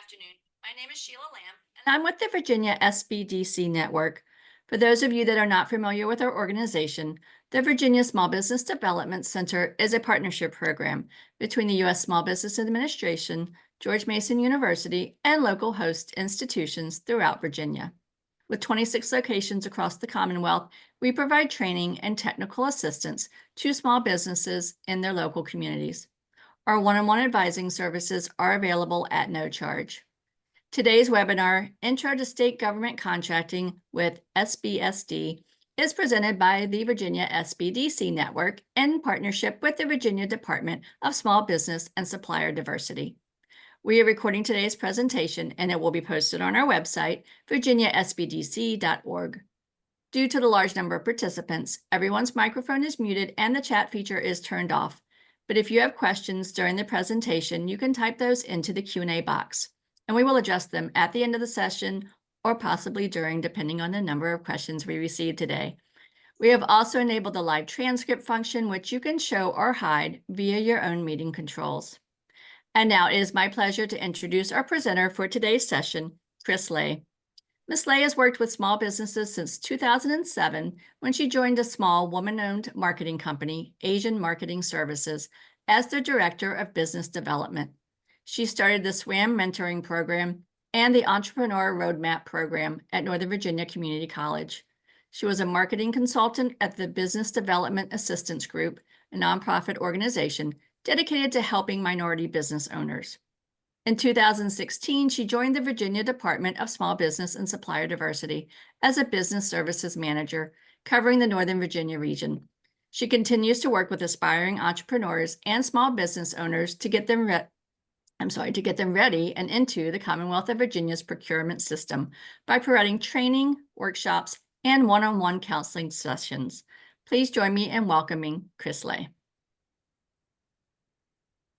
afternoon. My name is Sheila Lamb, and I'm with the Virginia SBDC Network. For those of you that are not familiar with our organization, the Virginia Small Business Development Center is a partnership program between the U.S. Small Business Administration, George Mason University, and local host institutions throughout Virginia. With 26 locations across the Commonwealth, we provide training and technical assistance to small businesses in their local communities. Our one-on-one advising services are available at no charge. Today's webinar, Intro to State Government Contracting with SBSD, is presented by the Virginia SBDC Network in partnership with the Virginia Department of Small Business and Supplier Diversity. We are recording today's presentation, and it will be posted on our website, virginiasbdc.org. Due to the large number of participants, everyone's microphone is muted and the chat feature is turned off. But if you have questions during the presentation, you can type those into the Q&A box, and we will address them at the end of the session or possibly during, depending on the number of questions we receive today. We have also enabled the live transcript function, which you can show or hide via your own meeting controls. And now it is my pleasure to introduce our presenter for today's session, Chris Lay. Ms. Lay has worked with small businesses since 2007 when she joined a small woman-owned marketing company, Asian Marketing Services, as the Director of Business Development. She started the SWaM mentoring program and the Entrepreneur Roadmap program at Northern Virginia Community College. She was a marketing consultant at the Business Development Assistance Group, a nonprofit organization dedicated to helping minority business owners. In 2016, she joined the Virginia Department of Small Business and Supplier Diversity as a business services manager, covering the Northern Virginia region. She continues to work with aspiring entrepreneurs and small business owners to get them ready and into the Commonwealth of Virginia's procurement system by providing training, workshops, and one-on-one counseling sessions. Please join me in welcoming Chris Lay.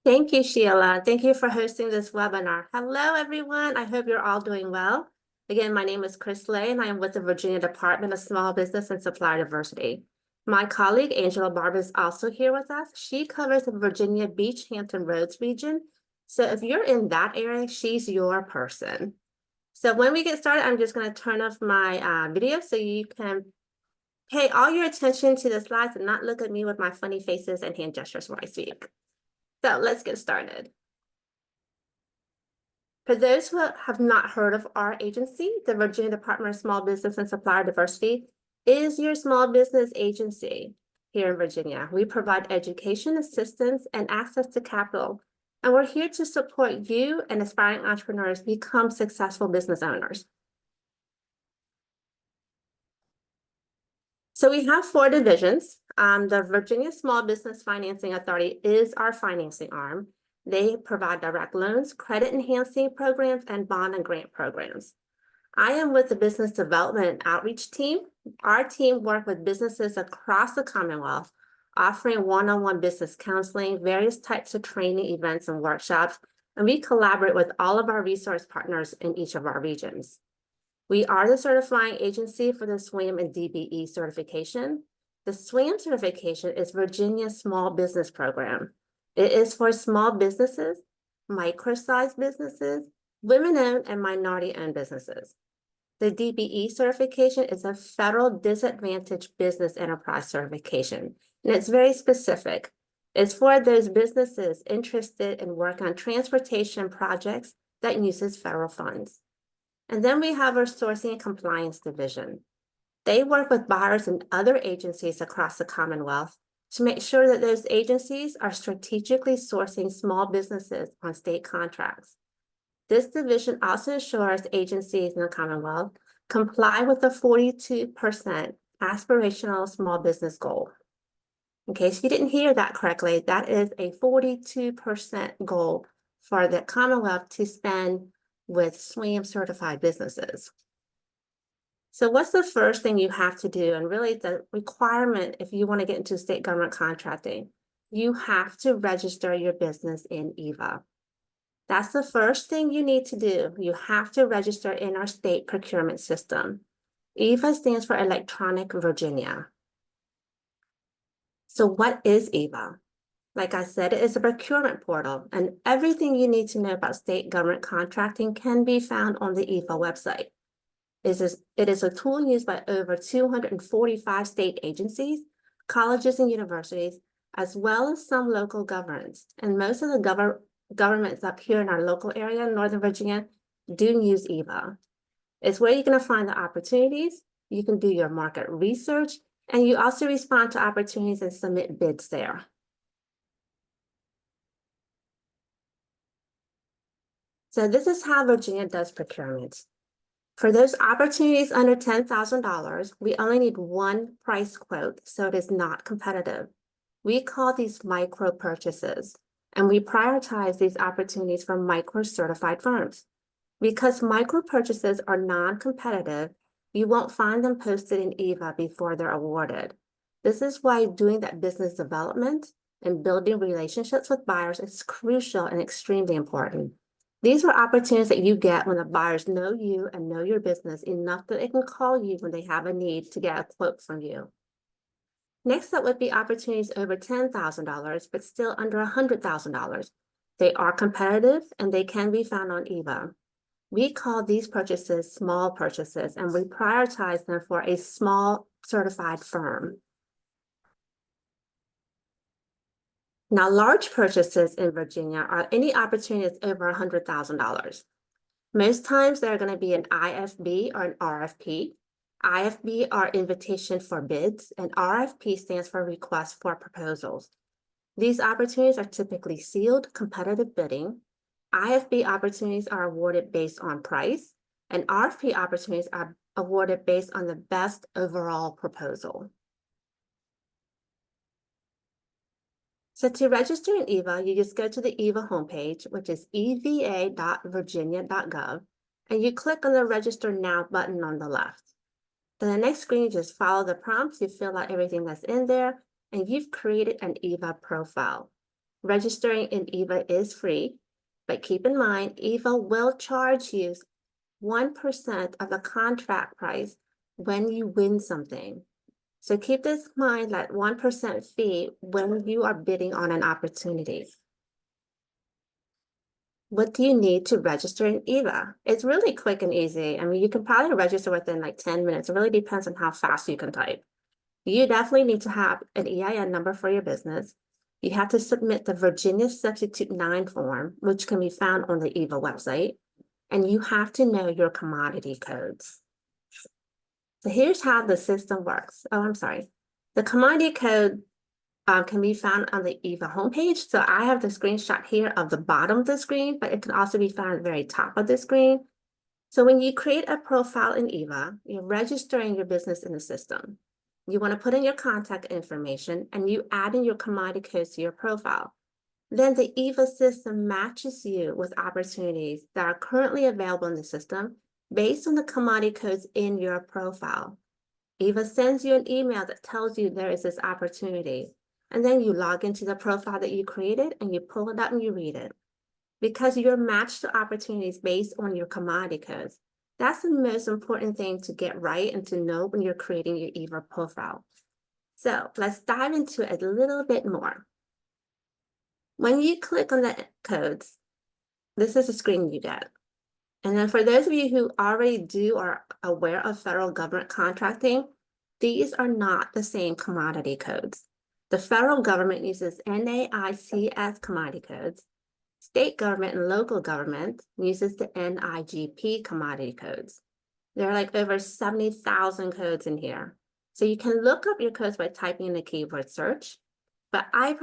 Thank you, Sheila. Thank you for hosting this webinar. Hello, everyone. I hope you're all doing well. Again, my name is Chris Lay, and I am with the Virginia Department of Small Business and Supplier Diversity. My colleague, Angela Barber, is also here with us. She covers the Virginia Beach Hampton Roads region. So if you're in that area, she's your person. So when we get started, I'm just going to turn off my video so you can pay all your attention to the slides and not look at me with my funny faces and hand gestures when I speak. So let's get started. For those who have not heard of our agency, the Virginia Department of Small Business and Supplier Diversity is your small business agency here in Virginia. We provide education, assistance, and access to capital. And we're here to support you and aspiring entrepreneurs become successful business owners. So we have 4 divisions. The Virginia Small Business Financing Authority is our financing arm. They provide direct loans, credit enhancing programs, and bond and grant programs. I am with the Business Development Outreach team. Our team works with businesses across the Commonwealth, offering one-on-one business counseling, various types of training events and workshops, and we collaborate with all of our resource partners in each of our regions. We are the certifying agency for the SWaM and DBE certification. The SWaM certification is Virginia's small business program. It is for small businesses, micro-sized businesses, women-owned and minority-owned businesses. The DBE certification is a federal disadvantaged business enterprise certification, and it's very specific. It's for those businesses interested in work on transportation projects that uses federal funds. And then we have our Sourcing and Compliance Division. They work with buyers and other agencies across the Commonwealth to make sure that those agencies are strategically sourcing small businesses on state contracts. This division also ensures agencies in the Commonwealth comply with the 42% aspirational small business goal. In case you didn't hear that correctly, that is a 42% goal for the Commonwealth to spend with SWaM certified businesses. So what's the first thing you have to do, and really the requirement if you want to get into state government contracting? You have to register your business in EVA. That's the first thing you need to do. You have to register in our state procurement system. EVA stands for Electronic Virginia. So what is EVA? Like I said, it is a procurement portal, and everything you need to know about state government contracting can be found on the EVA website. It is a tool used by over 245 state agencies, colleges, and universities, as well as some local governments. And most of the governments up here in our local area, Northern Virginia, do use EVA. It's where you're going to find the opportunities, you can do your market research, and you also respond to opportunities and submit bids there. So this is how Virginia does procurement. For those opportunities under $10,000, we only need one price quote, so it is not competitive. We call these micro purchases, and we prioritize these opportunities for micro certified firms. Because micro purchases are non-competitive, you won't find them posted in EVA before they're awarded. This is why doing that business development and building relationships with buyers is crucial and extremely important. These are opportunities that you get when the buyers know you and know your business enough that they can call you when they have a need to get a quote from you. Next up would be opportunities over $10,000, but still under $100,000. They are competitive and they can be found on EVA. We call these purchases small purchases, and we prioritize them for a small certified firm. Now, large purchases in Virginia are any opportunities over $100,000. Most times they're going to be an IFB or an RFP. IFB are invitation for bids, and RFP stands for request for proposals. These opportunities are typically sealed competitive bidding. IFB opportunities are awarded based on price, and RFP opportunities are awarded based on the best overall proposal. So to register in EVA, you just go to the EVA homepage, which is eva.virginia.gov, and you click on the Register Now button on the left. Then the next screen, you just follow the prompts, you fill out everything that's in there, and you've created an EVA profile. Registering in EVA is free, but keep in mind, EVA will charge you 1% of the contract price when you win something. So keep this in mind, that 1% fee when you are bidding on an opportunity. What do you need to register in EVA? It's really quick and easy. I mean, you can probably register within like 10 minutes. It really depends on how fast you can type. You definitely need to have an EIN number for your business. You have to submit the Virginia Substitute 9 form, which can be found on the EVA website. And you have to know your commodity codes. So here's how the system works. Oh, I'm sorry. The commodity code can be found on the EVA homepage. So I have the screenshot here of the bottom of the screen, but it can also be found at the very top of the screen. So when you create a profile in EVA, you're registering your business in the system. You want to put in your contact information and you add in your commodity codes to your profile. Then the EVA system matches you with opportunities that are currently available in the system based on the commodity codes in your profile. EVA sends you an email that tells you there is this opportunity, and then you log into the profile that you created and you pull it up and you read it. Because you're matched to opportunities based on your commodity codes, that's the most important thing to get right and to know when you're creating your EVA profile. So let's dive into it a little bit more. When you click on the codes, this is the screen you get. And then for those of you who already do or are aware of federal government contracting, these are not the same commodity codes. The federal government uses NAICS commodity codes. State government and local government uses the NIGP commodity codes. There are like over 70,000 codes in here. So you can look up your codes by typing in the keyword search. But I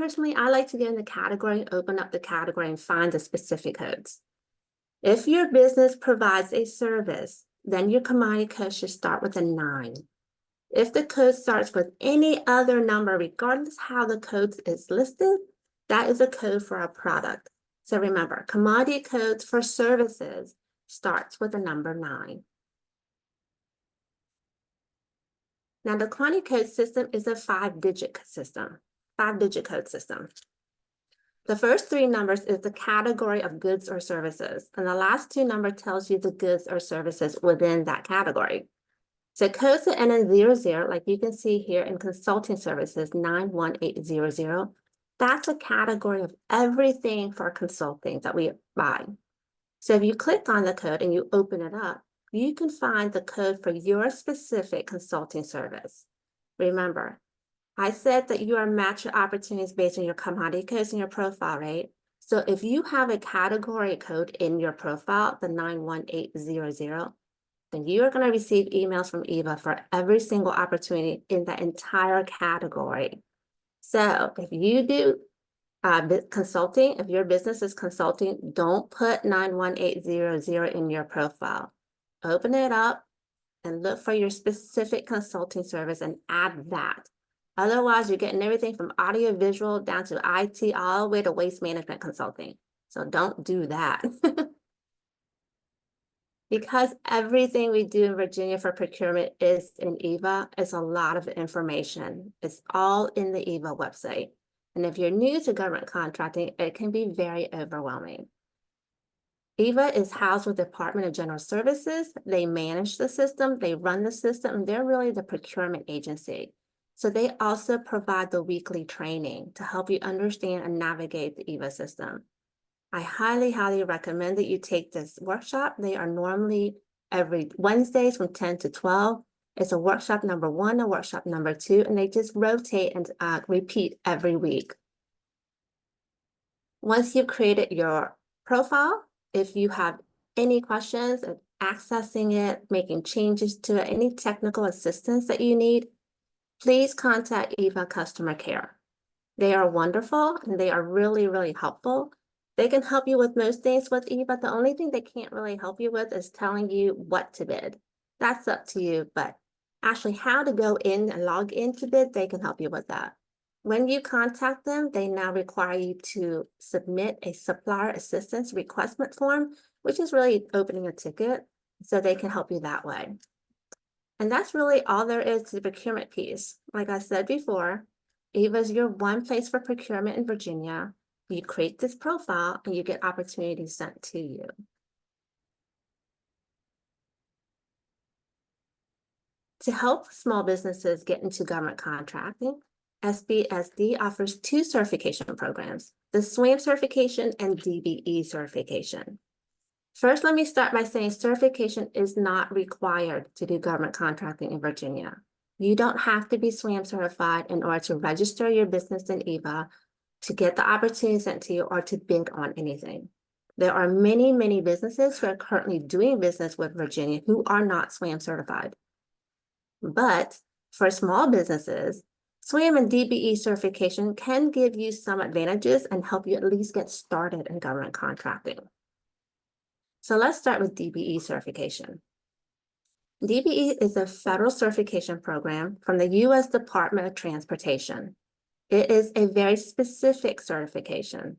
like to get in the category, open up the category and find the specific codes. If your business provides a service, then your commodity code should start with a 9. If the code starts with any other number, regardless how the code is listed, that is a code for a product. So remember, commodity codes for services starts with the number 9. Now, the commodity code system is a 5-digit system, 5-digit code system. The first 3 numbers is the category of goods or services, and the last 2 numbers tells you the goods or services within that category. So codes that end in 00, like you can see here in consulting services 91800, That's a category of everything for consulting that we buy. So if you click on the code and you open it up, you can find the code for your specific consulting service. Remember, I said that you are matching opportunities based on your commodity codes in your profile, right? So if you have a category code in your profile, the 91800, then you are going to receive emails from Eva for every single opportunity in that entire category. So if you do consulting, if your business is consulting, don't put 91800 in your profile. Open it up and look for your specific consulting service and add that. Otherwise, you're getting everything from audio visual down to IT, all the way to waste management consulting. So don't do that. Because everything we do in Virginia for procurement is in EVA, it's a lot of information. It's all in the EVA website. And if you're new to government contracting, it can be very overwhelming. EVA is housed with the Department of General Services. They manage the system, they run the system, and they're really the procurement agency. So they also provide the weekly training to help you understand and navigate the EVA system. I highly, highly recommend that you take this workshop. They are normally every Wednesdays from 10 to 12. It's a workshop number 1, a workshop number 2, and they just rotate and repeat every week. Once you've created your profile, if you have any questions of accessing it, making changes to it, any technical assistance that you need, please contact EVA Customer Care. They are wonderful and they are really, really helpful. They can help you with most things with EVA. The only thing they can't really help you with is telling you what to bid. That's up to you, but actually how to go in and log into bid, they can help you with that. When you contact them, they now require you to submit a supplier assistance requestment form, which is really opening a ticket, so they can help you that way. And that's really all there is to the procurement piece. Like I said before, EVA is your one place for procurement in Virginia. You create this profile and you get opportunities sent to you. To help small businesses get into government contracting, SBSD offers 2 certification programs, the SWaM certification and DBE certification. First, let me start by saying certification is not required to do government contracting in Virginia. You don't have to be SWaM certified in order to register your business in EVA, to get the opportunity sent to you, or to bid on anything. There are many, many businesses who are currently doing business with Virginia who are not SWaM certified. But for small businesses, SWaM and DBE certification can give you some advantages and help you at least get started in government contracting. So let's start with DBE certification. DBE is a federal certification program from the U.S. Department of Transportation. It is a very specific certification.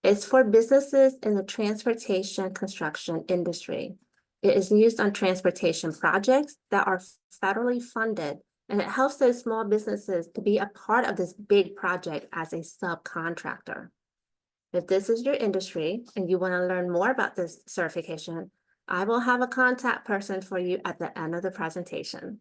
It's for businesses in the transportation construction industry. It is used on transportation projects that are federally funded, and it helps those small businesses to be a part of this big project as a subcontractor. If this is your industry and you want to learn more about this certification, I will have a contact person for you at the end of the presentation.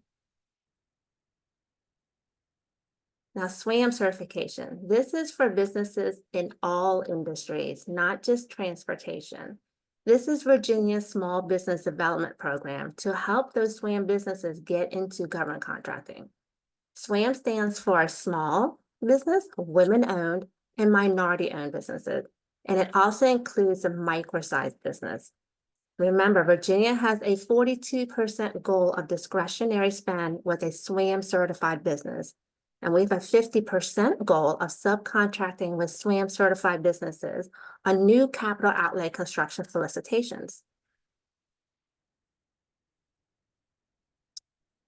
Now, SWaM certification. This is for businesses in all industries, not just transportation. This is Virginia's Small Business Development Program to help those SWaM businesses get into government contracting. SWaM stands for Small Business, Women-Owned, and Minority-Owned Businesses, and it also includes a micro-sized business. Remember, Virginia has a 42% goal of discretionary spend with a SWaM certified business. And we have a 50% goal of subcontracting with SWaM certified businesses on new capital outlay construction solicitations.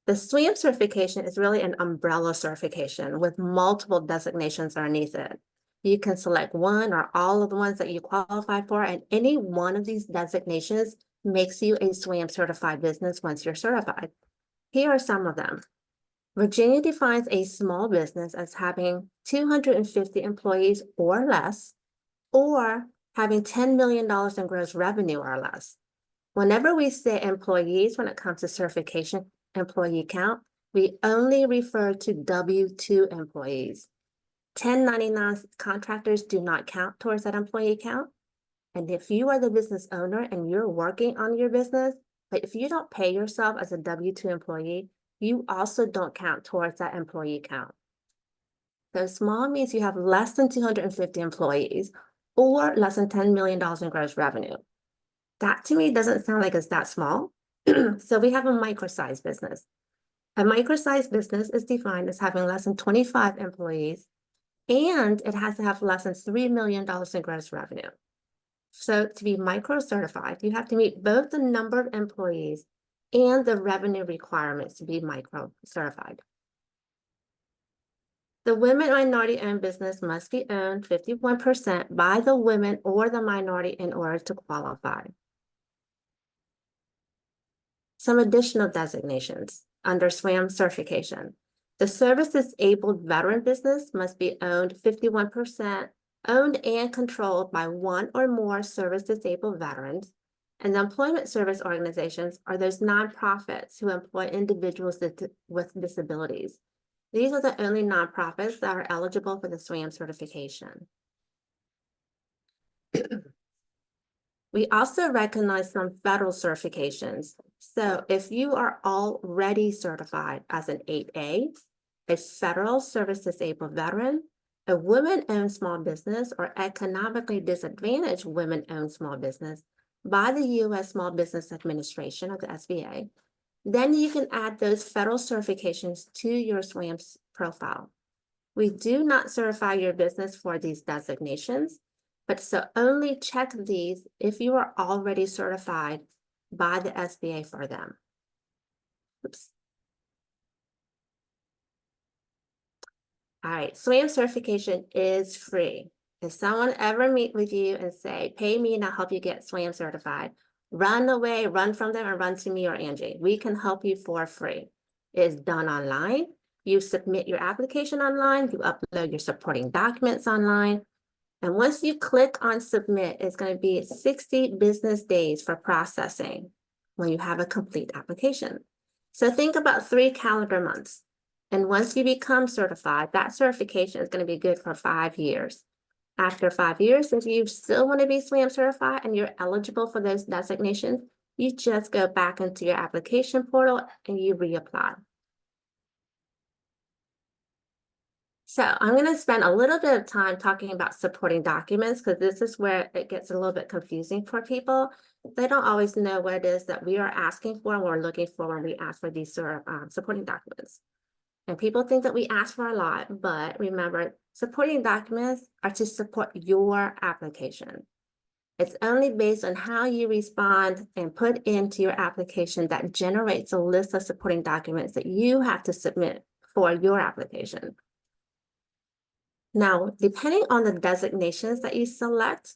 The SWaM certification is really an umbrella certification with multiple designations underneath it. You can select one or all of the ones that you qualify for, and any one of these designations makes you a SWaM certified business once you're certified. Here are some of them. Virginia defines a small business as having 250 employees or less, or having $10 million in gross revenue or less. Whenever we say employees, when it comes to certification employee count, we only refer to W-2 employees. 1099 contractors do not count towards that employee count. And if you are the business owner and you're working on your business, but if you don't pay yourself as a W-2 employee, you also don't count towards that employee count. So small means you have less than 250 employees or less than $10 million in gross revenue. That to me doesn't sound like it's that small. So we have a micro-sized business. A micro-sized business is defined as having less than 25 employees, and it has to have less than $3 million in gross revenue. So to be micro-certified, you have to meet both the number of employees and the revenue requirements to be micro-certified. The women minority-owned business must be owned 51% by the women or the minority in order to qualify. Some additional designations under SWaM certification. The service-disabled veteran business must be owned 51%, owned and controlled by one or more service-disabled veterans. And the employment service organizations are those nonprofits who employ individuals with disabilities. These are the only nonprofits that are eligible for the SWaM certification. We also recognize some federal certifications. So if you are already certified as an 8A, a federal service-disabled veteran, a women-owned small business or economically disadvantaged women-owned small business by the U.S. Small Business Administration, or the SBA, then you can add those federal certifications to your SWaM profile. We do not certify your business for these designations, but so only check these if you are already certified by the SBA for them. Oops. All right, SWaM certification is free. If someone ever meet with you and say, pay me and I'll help you get SWaM certified, run away, run from them, and run to me or Angie. We can help you for free. It is done online. You submit your application online, you upload your supporting documents online. And once you click on submit, it's going to be 60 business days for processing when you have a complete application. So think about 3 calendar months. And once you become certified, that certification is going to be good for 5 years. After 5 years, if you still want to be SWaM certified and you're eligible for those designations, you just go back into your application portal and you reapply. So I'm going to spend a little bit of time talking about supporting documents because this is where it gets a little bit confusing for people. They don't always know what it is that we are asking for and we're looking for when we ask for these supporting documents. And people think that we ask for a lot, but remember, supporting documents are to support your application. It's only based on how you respond and put into your application that generates a list of supporting documents that you have to submit for your application. Now, depending on the designations that you select,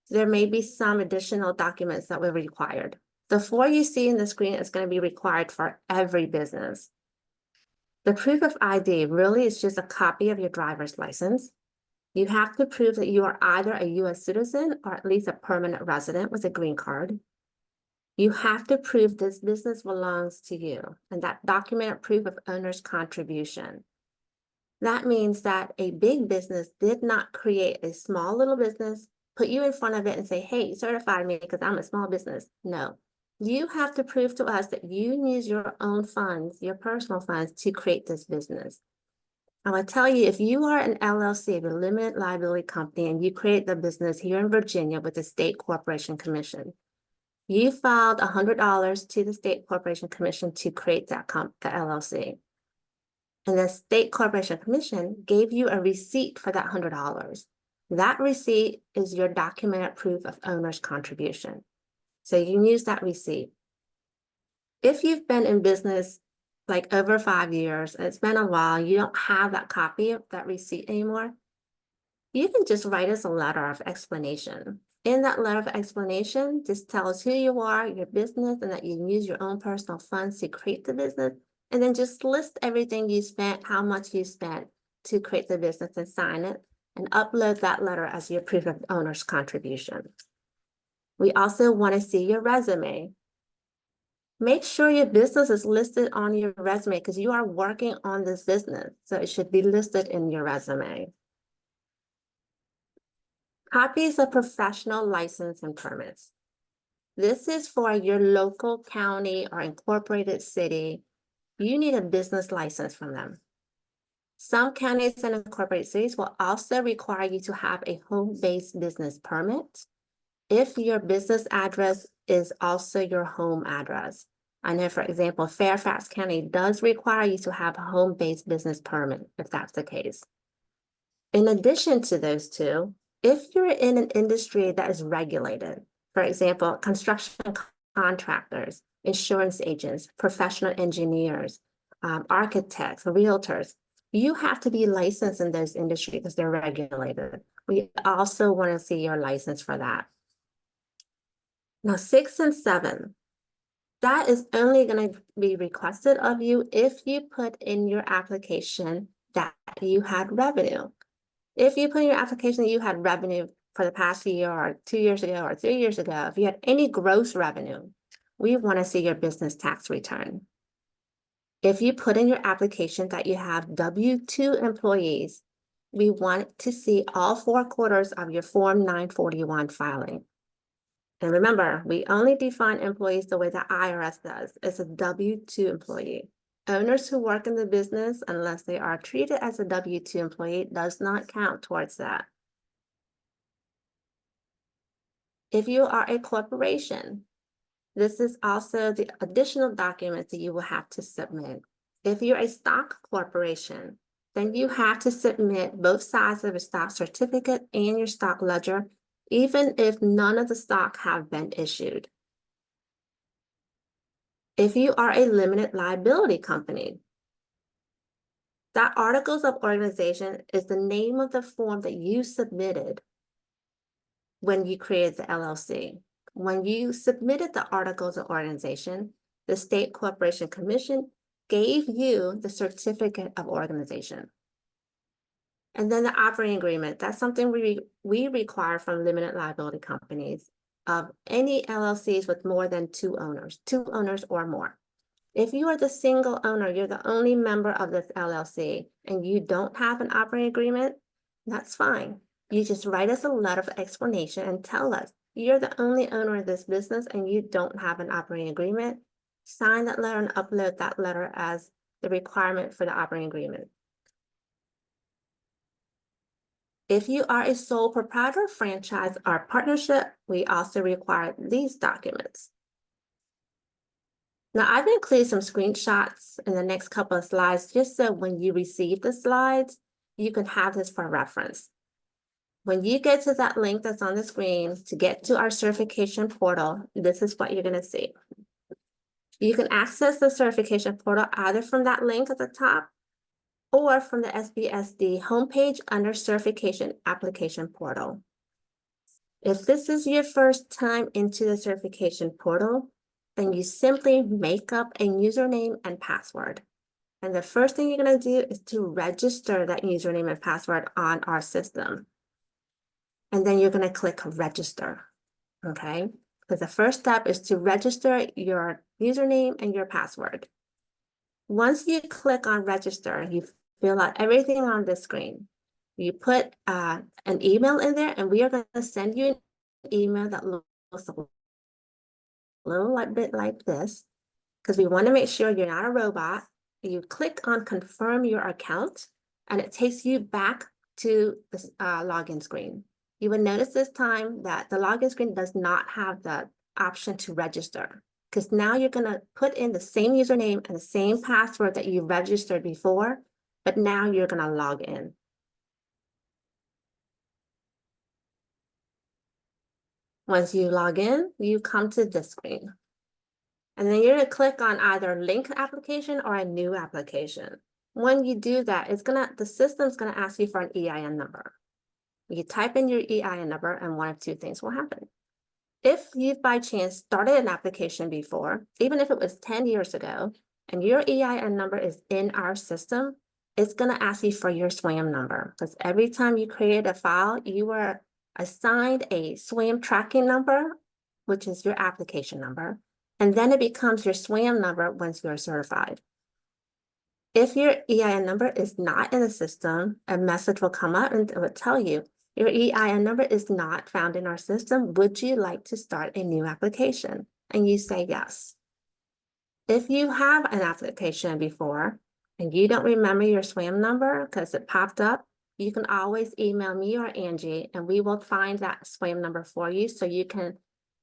there may be some additional documents that will be required. The 4 you see in the screen is going to be required for every business. The proof of ID really is just a copy of your driver's license. You have to prove that you are either a U.S. citizen or at least a permanent resident with a green card. You have to prove this business belongs to you, and that documented proof of owner's contribution. That means that a big business did not create a small little business, put you in front of it and say, hey, certify me because I'm a small business. No. You have to prove to us that you use your own funds, your personal funds, to create this business. I will tell you, if you are an LLC, a limited liability company, and you create the business here in Virginia with the State Corporation Commission, you filed $100 to the State Corporation Commission to create the LLC. And the State Corporation Commission gave you a receipt for that $100. That receipt is your documented proof of owner's contribution. So you can use that receipt. If you've been in business like over 5 years, and it's been a while, you don't have that copy of that receipt anymore, you can just write us a letter of explanation. In that letter of explanation, just tell us who you are, your business, and that you use your own personal funds to create the business. And then just list everything you spent, how much you spent to create the business, and sign it and upload that letter as your proof of owner's contribution. We also want to see your resume. Make sure your business is listed on your resume because you are working on this business. So it should be listed in your resume. Copies of professional license and permits. This is for your local county or incorporated city. You need a business license from them. Some counties and incorporated cities will also require you to have a home-based business permit if your business address is also your home address. I know, for example, Fairfax County does require you to have a home-based business permit if that's the case. In addition to those two, if you're in an industry that is regulated, for example, construction contractors, insurance agents, professional engineers, architects, realtors, you have to be licensed in those industries because they're regulated. We also want to see your license for that. Now, 6 and 7, that is only going to be requested of you if you put in your application that you had revenue. If you put in your application that you had revenue for the past year or 2 years ago or 3 years ago, if you had any gross revenue, we want to see your business tax return. If you put in your application that you have W-2 employees, we want to see all 4 quarters of your Form 941 filing. And remember, we only define employees the way the IRS does. It's a W-2 employee. Owners who work in the business, unless they are treated as a W-2 employee, does not count towards that. If you are a corporation, this is also the additional documents that you will have to submit. If you're a stock corporation, then you have to submit both sides of a stock certificate and your stock ledger, even if none of the stock have been issued. If you are a limited liability company, that articles of organization is the name of the form that you submitted when you created the LLC. When you submitted the articles of organization, the State Corporation Commission gave you the certificate of organization. And then the operating agreement, that's something we require from limited liability companies of any LLCs with more than 2 owners or more. If you are the single owner, you're the only member of this LLC, and you don't have an operating agreement, that's fine. You just write us a letter of explanation and tell us you're the only owner of this business and you don't have an operating agreement. Sign that letter and upload that letter as the requirement for the operating agreement. If you are a sole proprietor, franchise, or partnership, we also require these documents. Now, I've included some screenshots in the next couple of slides, just so when you receive the slides, you can have this for reference. When you get to that link that's on the screen to get to our certification portal, this is what you're going to see. You can access the certification portal either from that link at the top or from the SBSD homepage under certification application portal. If this is your first time into the certification portal, then you simply make up a username and password. And the first thing you're going to do is to register that username and password on our system. And then you're going to click register, okay? Because the first step is to register your username and your password. Once you click on register, you fill out everything on the screen. You put an email in there, and we are going to send you an email that looks a little bit like this, because we want to make sure you're not a robot. You click on confirm your account, and it takes you back to the login screen. You will notice this time that the login screen does not have the option to register, because now you're going to put in the same username and the same password that you registered before, but now you're going to log in. Once you log in, you come to this screen. And then you're going to click on either link application or a new application. When you do that, the system's going to ask you for an EIN number. You type in your EIN number and one of two things will happen. If you've by chance started an application before, even if it was 10 years ago, and your EIN number is in our system, it's going to ask you for your SWaM number, because every time you create a file, you were assigned a SWaM tracking number, which is your application number, and then it becomes your SWaM number once you're certified. If your EIN number is not in the system, a message will come up and it will tell you Your EIN number is not found in our system. Would you like to start a new application? And you say yes. If you have an application before and you don't remember your SWaM number because it popped up, you can always email me or Angie and we will find that SWaM number for you so you can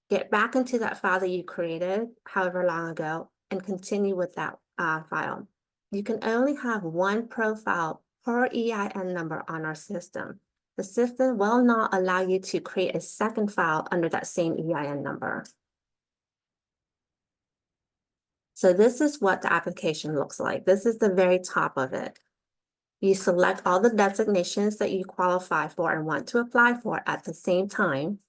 get back into that file that you created however long ago and continue with that file. You can only have one profile per EIN number on our system. The system will not allow you to create a second file under that same EIN number. So this is what the application looks like. This is the very top of it. You select all the designations that you qualify for and want to apply for at the same time.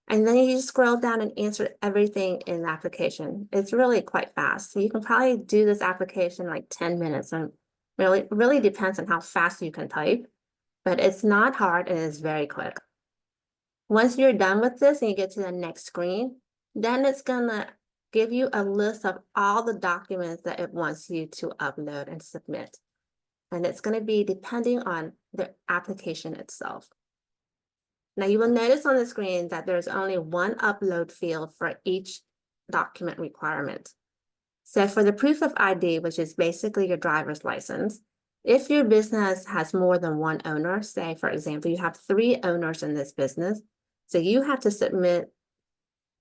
And then you just scroll down and answer everything in the application. It's really quite fast. So you can probably do this application in like 10 minutes. And really depends on how fast you can type. But it's not hard and it's very quick. Once you're done with this and you get to the next screen, then it's gonna give you a list of all the documents that it wants you to upload and submit. And it's gonna be depending on the application itself. Now you will notice on the screen that there's only one upload field for each document requirement. So for the proof of ID, which is basically your driver's license, if your business has more than one owner, say, for example, you have 3 owners in this business, so you have to submit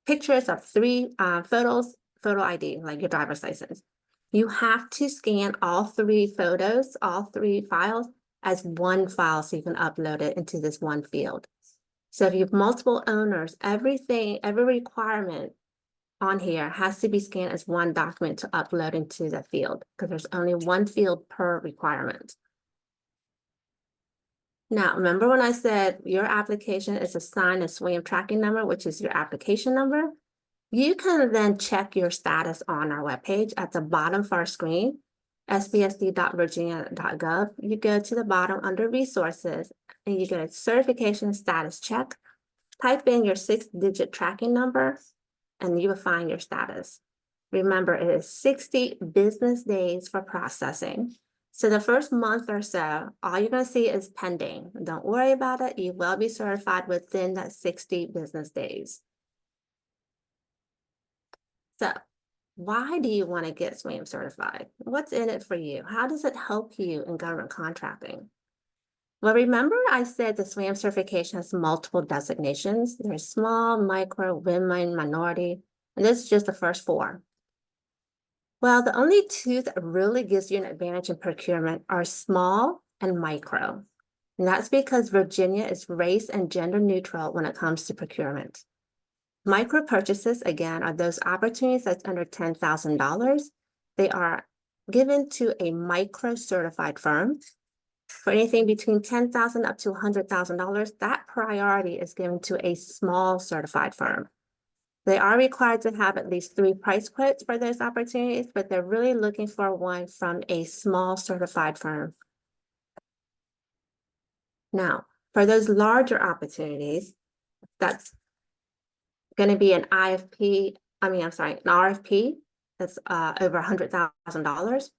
pictures of 3 photo ID, like your driver's license. You have to scan all 3 photos, all 3 files as one file so you can upload it into this one field. So if you have multiple owners, every requirement on here has to be scanned as one document to upload into the field because there's only one field per requirement. Now, remember when I said your application is assigned a SWaM tracking number, which is your application number? You can then check your status on our webpage at the bottom of our screen, sbsd.virginia.gov. You go to the bottom under resources and you get a certification status check. Type in your 6-digit tracking number and you will find your status. Remember, it is 60 business days for processing. So the first month or so, all you're going to see is pending. Don't worry about it. You will be certified within that 60 business days. So why do you want to get SWaM certified? What's in it for you? How does it help you in government contracting? Well, remember I said the SWaM certification has multiple designations. There's small, micro, women, minority, and this is just the first 4. Well, the only 2 that really gives you an advantage in procurement are small and micro. And that's because Virginia is race and gender neutral when it comes to procurement. Micro purchases, again, are those opportunities that's under $10,000. They are given to a micro certified firm. For anything between $10,000 up to $100,000, that priority is given to a small certified firm. They are required to have at least 3 price quotes for those opportunities, but they're really looking for one from a small certified firm. Now, for those larger opportunities, that's going to be an RFP that's over $100,000.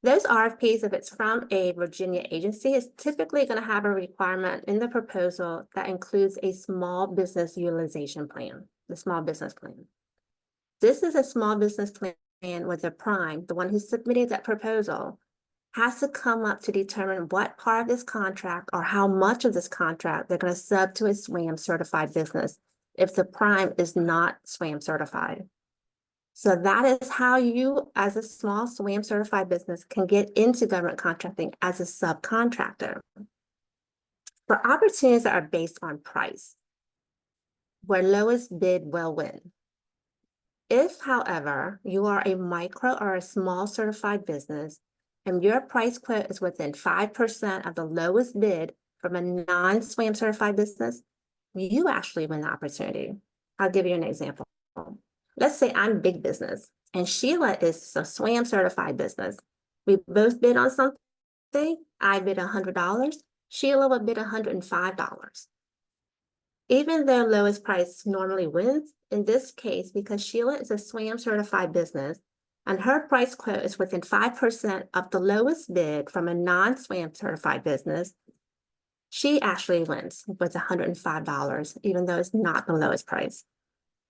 Those RFPs, if it's from a Virginia agency, is typically going to have a requirement in the proposal that includes a small business utilization plan, the small business plan. This is a small business plan where the prime, the one who submitted that proposal, has to come up to determine what part of this contract or how much of this contract they're going to sub to a SWaM certified business if the prime is not SWaM certified. So that is how you, as a small SWaM certified business, can get into government contracting as a subcontractor. For opportunities that are based on price, where lowest bid will win. If, however, you are a micro or a small certified business and your price quote is within 5% of the lowest bid from a non-SWaM certified business, you actually win the opportunity. I'll give you an example. Let's say I'm big business and Sheila is a SWaM certified business. We both bid on something. I bid $100. Sheila would bid $105. Even though lowest price normally wins, in this case, because Sheila is a SWaM certified business and her price quote is within 5% of the lowest bid from a non-SWaM certified business, she actually wins with $105, even though it's not the lowest price.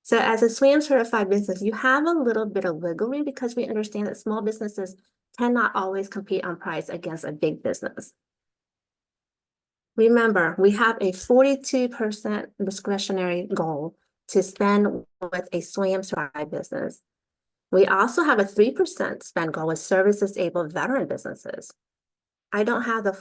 So as a SWaM certified business, you have a little bit of wiggle room because we understand that small businesses cannot always compete on price against a big business. Remember, we have a 42% discretionary goal to spend with a SWaM certified business. We also have a 3% spend goal with service-disabled veteran businesses. I don't have the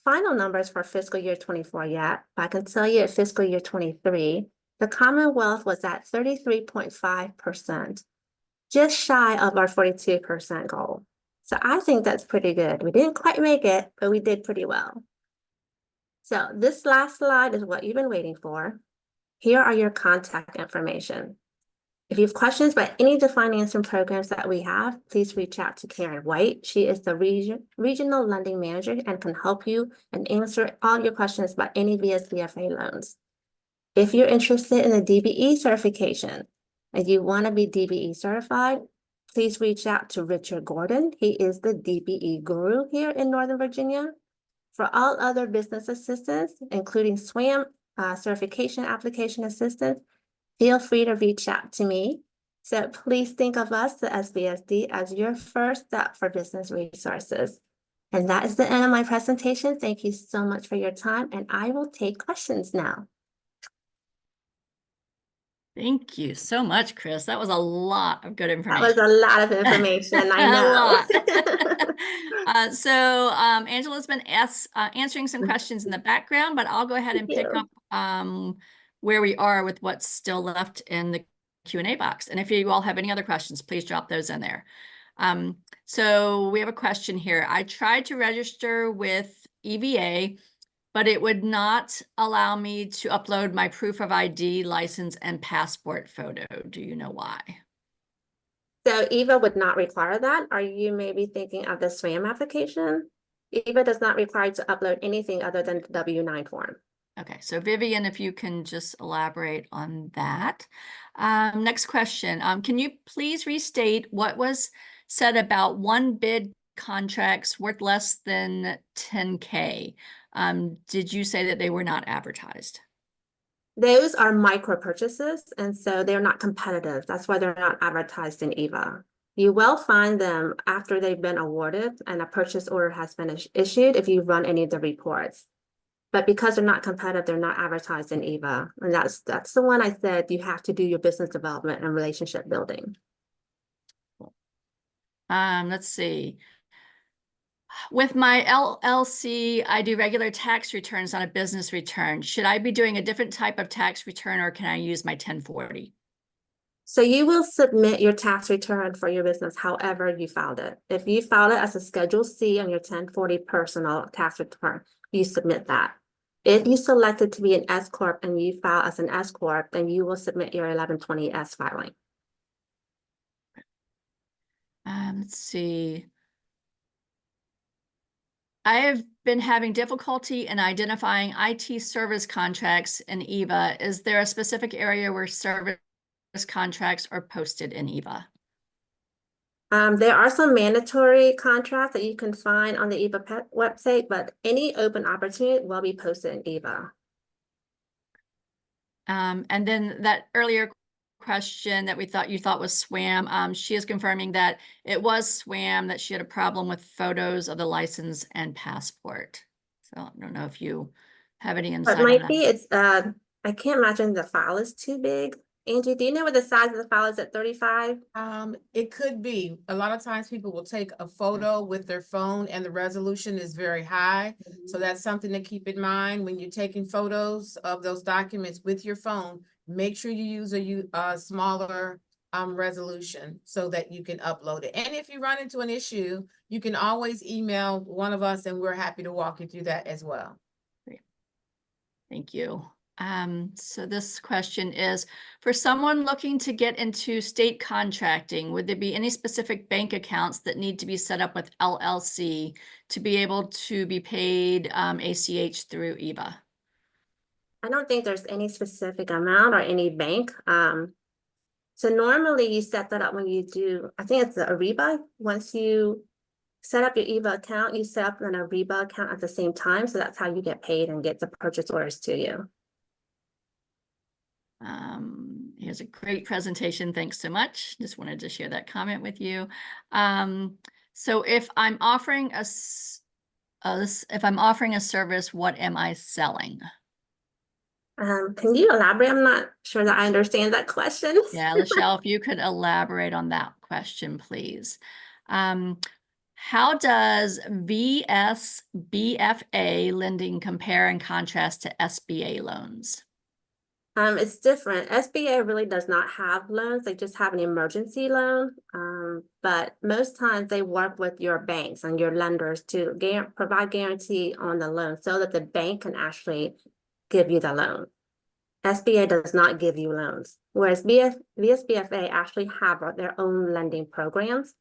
final numbers for fiscal year 24 yet, but I can tell you at fiscal year 23, the Commonwealth was at 33.5%, just shy of our 42% goal. So I think that's pretty good. We didn't quite make it, but we did pretty well. So this last slide is what you've been waiting for. Here are your contact information. If you have questions about any of the financing programs that we have, please reach out to Karen White. She is the regional lending manager and can help you and answer all your questions about any VSBFA loans. If you're interested in the DBE certification and you want to be DBE certified, please reach out to Richard Gordon. He is the DBE guru here in Northern Virginia. For all other business assistance, including SWaM certification application assistance, feel free to reach out to me. So please think of us, the SBSD, as your first step for business resources. And that is the end of my presentation. Thank you so much for your time, and I will take questions now. Thank you so much, Chris. That was a lot of good That information. was a lot of information, I know. So Angela's been answering some questions in the background, but I'll go ahead and pick up where we are with what's still left in the Q&A box. And if you all have any other questions, please drop those in there. So we have a question here. I tried to register with EVA, but it would not allow me to upload my proof of ID, license, and passport photo. Do you know why? So EVA would not require that. Are you maybe thinking of the SWaM application? EVA does not require you to upload anything other than the W-9 form. Okay, so Vivian, if you can just elaborate on that. Next question. Can you please restate what was said about one bid contracts worth less than 10K? Did you say that they were not advertised? Those are micro purchases, and so they're not competitive. That's why they're not advertised in EVA. You will find them after they've been awarded and a purchase order has been issued if you run any of the reports. But because they're not competitive, they're not advertised in EVA. And that's the one I said you have to do your business development and relationship building. Let's see. With my LLC, I do regular tax returns on a business return. Should I be doing a different type of tax return, or can I use my 1040? So you will submit your tax return for your business however you filed it. If you filed it as a Schedule C on your 1040 personal tax return, you submit that. If you selected to be an S Corp and you file as an S Corp, then you will submit your 1120S filing. Let's see. I have been having difficulty in identifying IT service contracts in EVA. Is there a specific area where service contracts are posted in EVA? There are some mandatory contracts that you can find on the EVA website, but any open opportunity will be posted in EVA. And then that earlier question that you thought was SWaM, she is confirming that it was SWaM, that she had a problem with photos of the license and passport. So I don't know if you have any insight on that. It might be, it's, I can't imagine the file is too big. Angie, do you know what the size of the file is at 35? It could be. A lot of times people will take a photo with their phone and the resolution is very high. So that's something to keep in mind when you're taking photos of those documents with your phone. Make sure you use a smaller resolution so that you can upload it. And if you run into an issue, you can always email one of us and we're happy to walk you through that as well. Great. Thank you. So this question is, for someone looking to get into state contracting, would there be any specific bank accounts that need to be set up with LLC to be able to be paid ACH through EVA? I don't think there's any specific amount or any bank. So normally you set that up when you do, I think it's the Ariba. Once you set up your EVA account, you set up an Ariba account at the same time. So that's how you get paid and get the purchase orders to you. Here's a great presentation. Thanks so much. Just wanted to share that comment with you. So if I'm offering a service, what am I selling? Can you elaborate? I'm not sure that I understand that question. Yeah, Lachelle, if you could elaborate on that question, please. How does VSBFA lending compare and contrast to SBA loans? It's different. SBA really does not have loans. They just have an emergency loan. But most times they work with your banks and your lenders to provide guarantee on the loan so that the bank can actually give you the loan. SBA does not give you loans, whereas VSBFA actually have their own lending programs.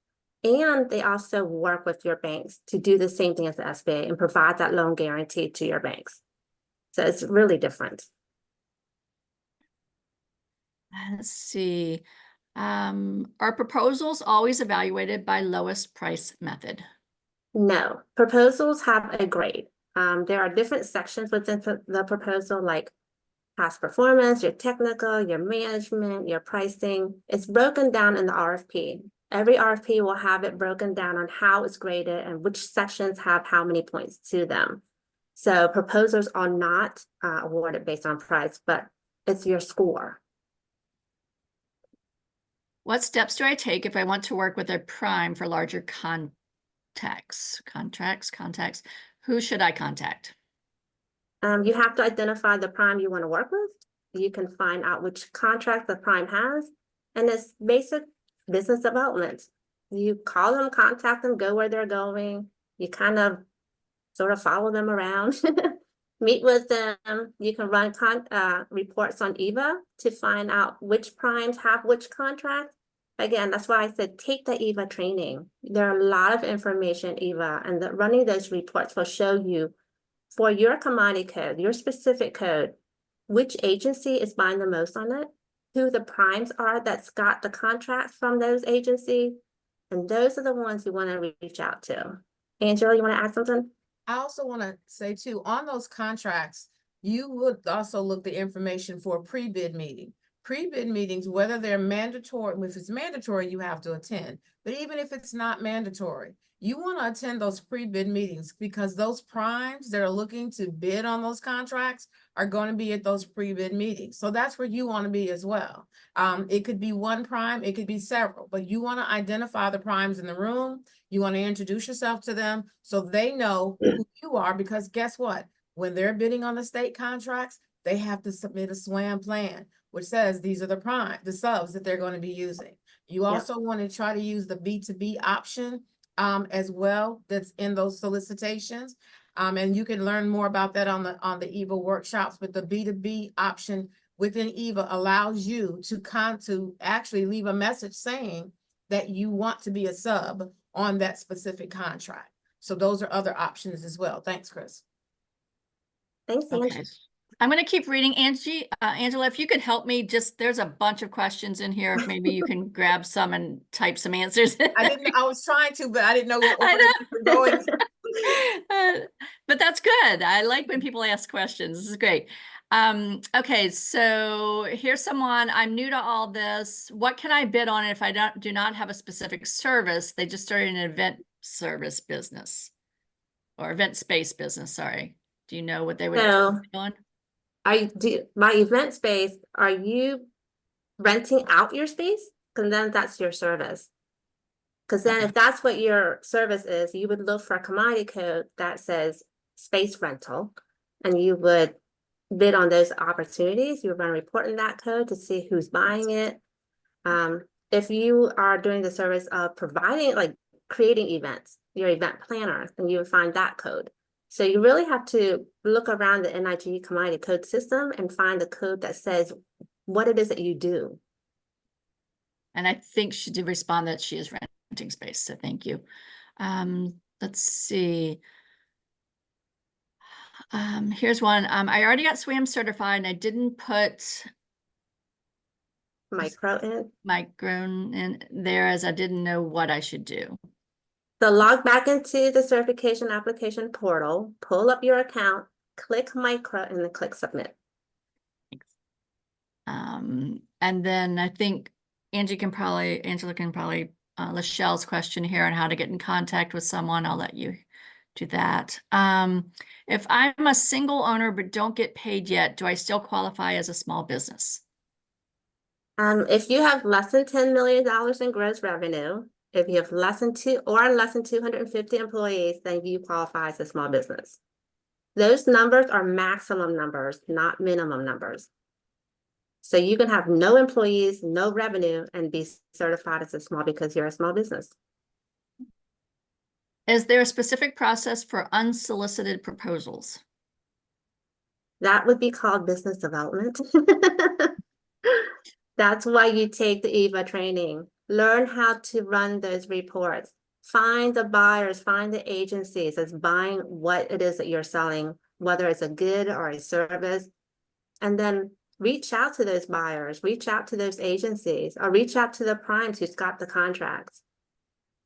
And they also work with your banks to do the same thing as the SBA and provide that loan guarantee to your banks. So it's really different. Let's see. Are proposals always evaluated by lowest price method? No, proposals have a grade. There are different sections within the proposal, like past performance, your technical, your management, your pricing. It's broken down in the RFP. Every RFP will have it broken down on how it's graded and which sections have how many points to them. So proposals are not awarded based on price, but it's your score. What steps do I take if I want to work with a prime for larger contacts? Who should I contact? You have to identify the prime you want to work with. You can find out which contract the prime has, and it's basic business development. You call them, contact them, go where they're going. You kind of sort of follow them around, meet with them. You can run reports on EVA to find out which primes have which contract. Again, that's why I said take the EVA training. There are a lot of information EVA, and running those reports will show you for your commodity code, your specific code, which agency is buying the most on it, who the primes are that's got the contracts from those agencies, and those are the ones you want to reach out to. Angela, you want to add something? I also want to say too, on those contracts, you would also look the information for a pre-bid meeting. Pre-bid meetings, whether they're mandatory, if it's mandatory, you have to attend. But even if it's not mandatory, you want to attend those pre-bid meetings because those primes that are looking to bid on those contracts are going to be at those pre-bid meetings. So that's where you want to be as well. It could be one prime, it could be several, but you want to identify the primes in the room. You want to introduce yourself to them so they know who you are, because guess what? When they're bidding on the state contracts, they have to submit a SWaM plan, which says these are the subs that they're going to be using. You also want to try to use the B2B option as well that's in those solicitations. And you can learn more about that on the EVA workshops, but the B2B option within EVA allows you to actually leave a message saying that you want to be a sub on that specific contract. So those are other options as well. Thanks, Chris. Thanks, Angie. Okay. I'm going to keep reading. Angela, if you could help me, there's a bunch of questions in here. Maybe you can grab some and type some answers. I was trying to, but I didn't know what we're going. But that's good. I like when people ask questions. This is great. Okay, so here's someone, I'm new to all this. What can I bid on if I do not have a specific service? They just started an event service business or event space business, sorry. Do you know what they would bid on? My event space, are you renting out your space? Because then that's your service. Because then if that's what your service is, you would look for a commodity code that says space rental, and you would bid on those opportunities. You would run a report in that code to see who's buying it. If you are doing the service of providing, like creating events, your event planner, then you would find that code. So you really have to look around the NIG commodity code system and find the code that says what it is that you do. And I think she did respond that she is renting space, so thank you. Let's see. Here's one. I already got SWaM certified and I didn't put Micro in in there as I didn't know what I should do. So log back into the certification application portal, pull up your account, click micro, and then click submit. And then I think Angela can probably, Lachelle's question here on how to get in contact with someone, I'll let you do that. If I'm a single owner but don't get paid yet, do I still qualify as a small business? If you have less than $10 million in gross revenue, if you have less than 250 employees, then you qualify as a small business. Those numbers are maximum numbers, not minimum numbers. So you can have no employees, no revenue, and be certified as a small because you're a small business. Is there a specific process for unsolicited proposals? That would be called business development. That's why you take the EVA training. Learn how to run those reports. Find the buyers, find the agencies that's buying what it is that you're selling, whether it's a good or a service, and then reach out to those buyers, reach out to those agencies, or reach out to the primes who's got the contracts.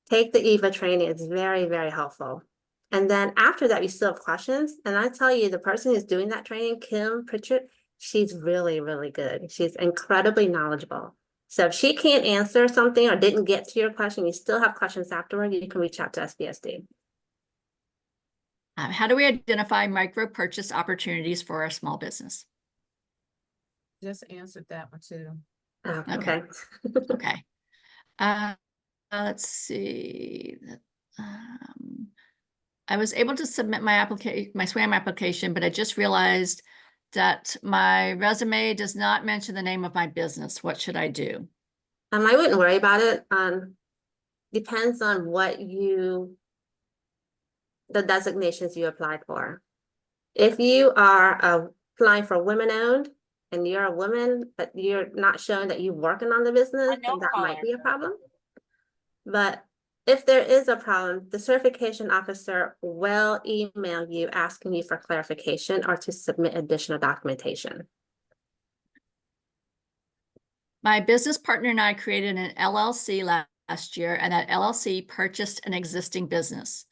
Take the EVA training. It's very, very helpful. And then after that, you still have questions. And I tell you, the person who's doing that training, Kim Pritchett, she's really, really good. She's incredibly knowledgeable. So if she can't answer something or didn't get to your question, you still have questions afterward, you can reach out to SBSD. How do we identify micro purchase opportunities for our small business? Just answered that one too. Oh, Okay. okay. Okay. Let's see. I was able to submit my SWaM application, but I just realized that my resume does not mention the name of my business. What should I do? I wouldn't worry about it. Depends on the designations you applied for. If you are applying for women-owned and you're a woman, but you're not showing that you're working on the business, then that might be a problem. But if there is a problem, the certification officer will email you asking you for clarification or to submit additional documentation. My business partner and I created an LLC last year, and that LLC purchased an existing business.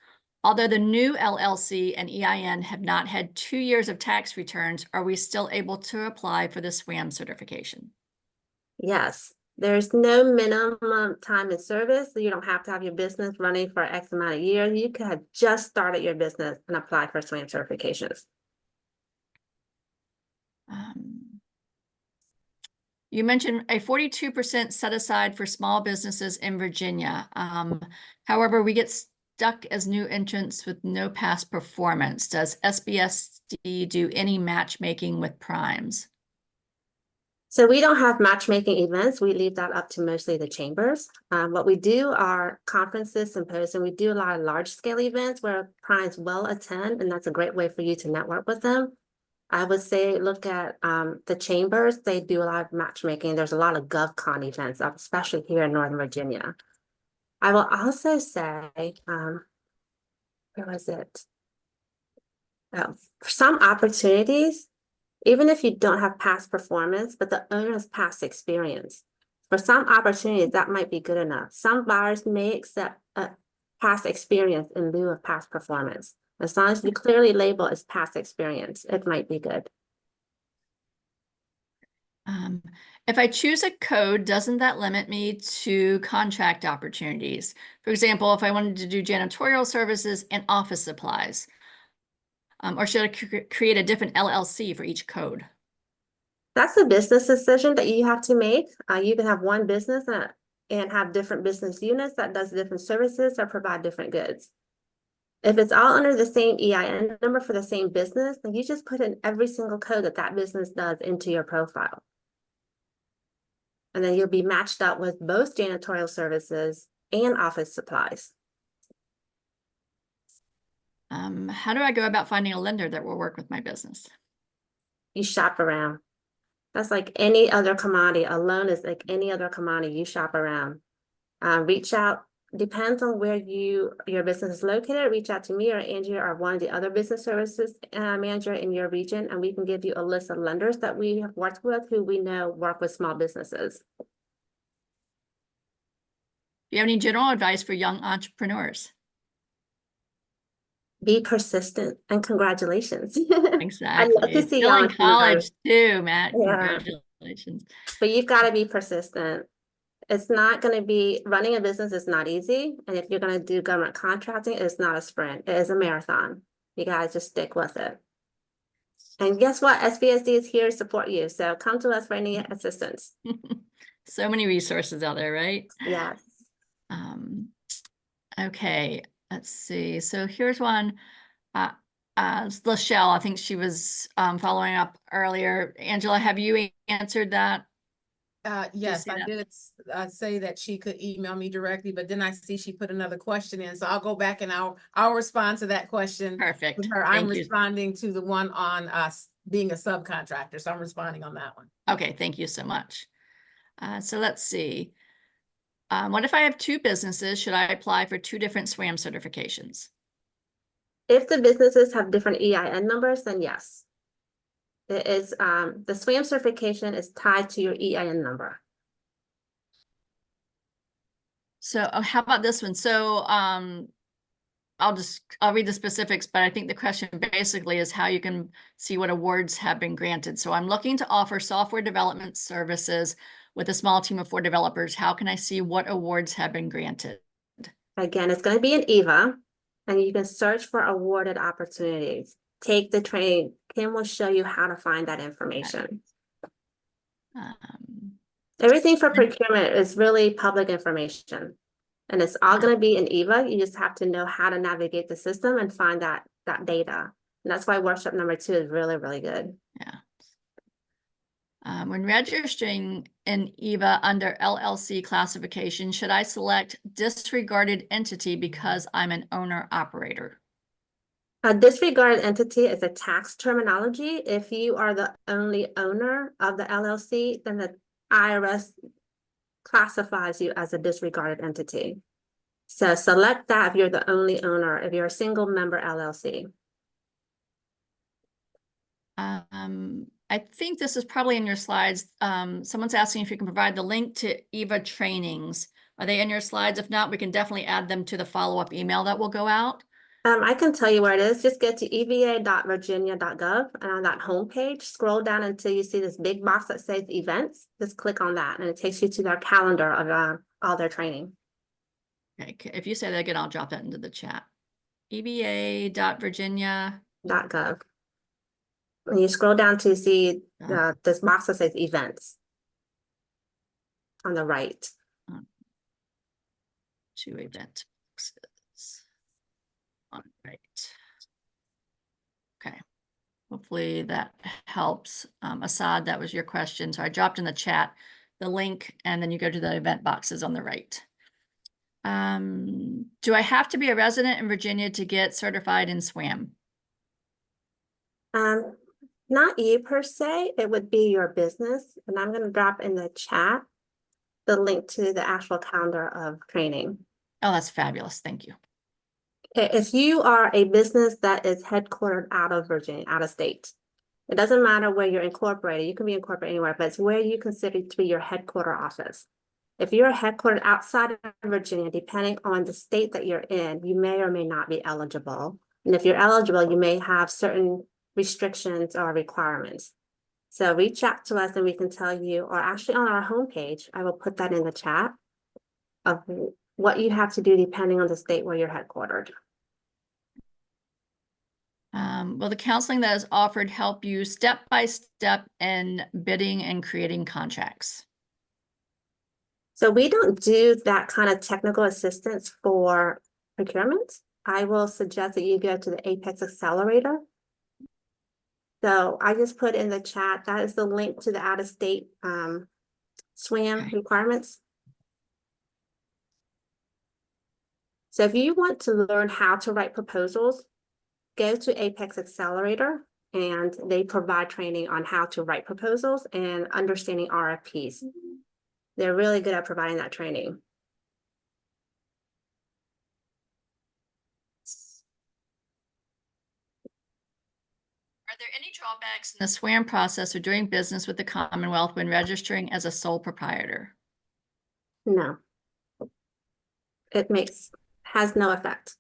Although the new LLC and EIN have not had 2 years of tax returns, are we still able to apply for the SWaM certification? Yes, there's no minimum time in service. So you don't have to have your business running for X amount of years. You could have just started your business and apply for SWaM certifications. You mentioned a 42% set aside for small businesses in Virginia. However, we get stuck as new entrants with no past performance. Does SBSD do any matchmaking with primes? So we don't have matchmaking events. We leave that up to mostly the chambers. What we do are conferences, symposiums. We do a lot of large scale events where primes will attend, and that's a great way for you to network with them. I would say look at the chambers. They do a lot of matchmaking. There's a lot of GovCon events, especially here in Northern Virginia. I will also say, where was it? For some opportunities, even if you don't have past performance, but the owner has past experience. For some opportunities, that might be good enough. Some buyers may accept a past experience in lieu of past performance. As long as you clearly label as past experience, it might be good. If I choose a code, doesn't that limit me to contract opportunities? For example, if I wanted to do janitorial services and office supplies, or should I create a different LLC for each code? That's a business decision that you have to make. You can have one business and have different business units that does different services or provide different goods. If it's all under the same EIN number for the same business, then you just put in every single code that that business does into your profile. And then you'll be matched up with both janitorial services and office supplies. How do I go about finding a lender that will work with my business? You shop around. That's like any other commodity. A loan is like any other commodity. You shop around. Reach out. Depends on where your business is located. Reach out to me or Angie or one of the other business services manager in your region, and we can give you a list of lenders that we have worked with who we know work with small businesses. Do you have any general advice for young entrepreneurs? Be persistent, and congratulations. I'd love Exactly. to see Still y'all in in Commonwealth. college too, Matt. Yeah, Congratulations. but you've got to be persistent. It's not going to be, running a business is not easy. And if you're going to do government contracting, it's not a sprint. It is a marathon. You guys just stick with it. And guess what? SBSD is here to support you. So come to us for any assistance. So many resources out there, right? Yes. Okay, let's see. So here's one. Lachelle, I think she was following up earlier. Angela, have you answered that? Yes, see I that? did say that she could email me directly, but then I see she put another question in. So I'll go back and I'll respond to that question. Perfect. With her. I'm Thank you. responding to the one on us being a subcontractor. So I'm responding on that one. Okay, thank you so much. So let's see. What if I have two businesses? Should I apply for two different SWaM certifications? If the businesses have different EIN numbers, then yes. It is, the SWaM certification is tied to your EIN number. So how about this one? So I'll read the specifics, but I think the question basically is how you can see what awards have been granted. So I'm looking to offer software development services with a small team of 4 developers. How can I see what awards have been granted? Again, it's going to be an EVA, and you can search for awarded opportunities. Take the training. Kim will show you how to find that information. Everything for procurement is really public information, and it's all going to be in EVA. You just have to know how to navigate the system and find that data. And that's why workshop number 2 is really, really good. Yeah. When registering an EVA under LLC classification, should I select disregarded entity because I'm an owner operator? A disregarded entity is a tax terminology. If you are the only owner of the LLC, then the IRS classifies you as a disregarded entity. So select that if you're the only owner, if you're a single member LLC. I think this is probably in your slides. Someone's asking if you can provide the link to EVA trainings. Are they in your slides? If not, we can definitely add them to the follow-up email that will go out. I can tell you where it is. Just get to eva.virginia.gov, and on that homepage, scroll down until you see this big box that says events. Just click on that, and it takes you to their calendar of all their training. Okay, if you say that again, I'll drop that into the chat. eva.virginia.gov. And you scroll down to see this box that says events on the right. 2 event boxes on the right. Okay, hopefully that helps. Assad, that was your question. So I dropped in the chat the link, and then you go to the event boxes on the right. Do I have to be a resident in Virginia to get certified in SWaM? Not you per se, it would be your business. And I'm going to drop in the chat the link to the actual calendar of training. Oh, that's fabulous. Thank you. If you are a business that is headquartered out of Virginia, out of state, it doesn't matter where you're incorporated. You can be incorporated anywhere, but it's where you consider to be your headquarter office. If you're headquartered outside of Virginia, depending on the state that you're in, you may or may not be eligible. And if you're eligible, you may have certain restrictions or requirements. So reach out to us and we can tell you, or actually on our homepage, I will put that in the chat of what you have to do depending on the state where you're headquartered. Will the counseling that is offered help you step by step in bidding and creating contracts? So we don't do that kind of technical assistance for procurement. I will suggest that you go to the Apex Accelerator. So I just put in the chat, that is the link to the out-of-state SWaM requirements. So if you want to learn how to write proposals, go to Apex Accelerator, and they provide training on how to write proposals and understanding RFPs. They're really good at providing that training. Are there any drawbacks in the SWaM process of doing business with the Commonwealth when registering as a sole proprietor? No. It has no effect.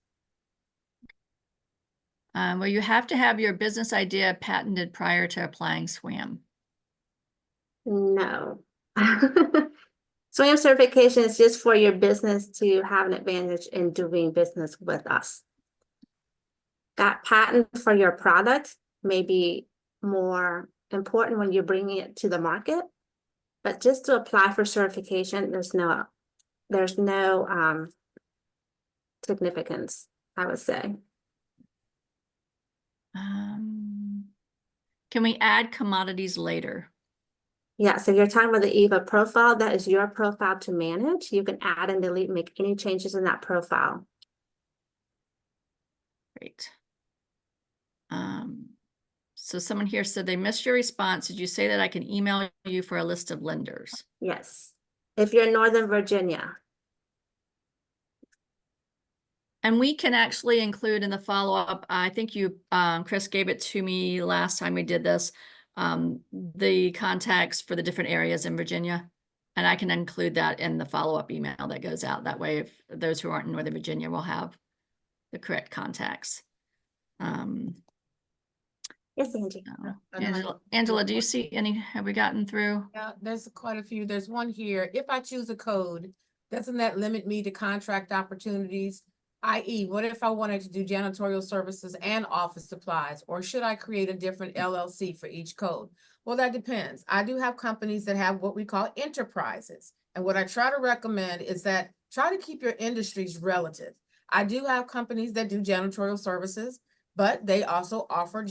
Well, you have to have your business idea patented prior to applying SWaM. No. SWaM certification is just for your business to have an advantage in doing business with us. That patent for your product may be more important when you're bringing it to the market, but just to apply for certification, there's no significance, I would say. Can we add commodities later? Yeah, so you're talking about the EVA profile. That is your profile to manage. You can add and delete, make any changes in that profile. Great. So someone here said they missed your response. Did you say that I can email you for a list of lenders? Yes, if you're in Northern Virginia. And we can actually include in the follow-up, I think you, Chris gave it to me last time we did this, the contacts for the different areas in Virginia. And I can include that in the follow-up email that goes out. That way, if those who aren't in Northern Virginia will have the correct contacts. Yes, Angie. Angela, do you see any, have we gotten through? Yeah, there's quite a few. There's one here. If I choose a code, doesn't that limit me to contract opportunities? i.e., what if I wanted to do janitorial services and office supplies, or should I create a different LLC for each code? Well, that depends. I do have companies that have what we call enterprises. And what I try to recommend is that try to keep your industries relative. I do have companies that do janitorial services, but they also offer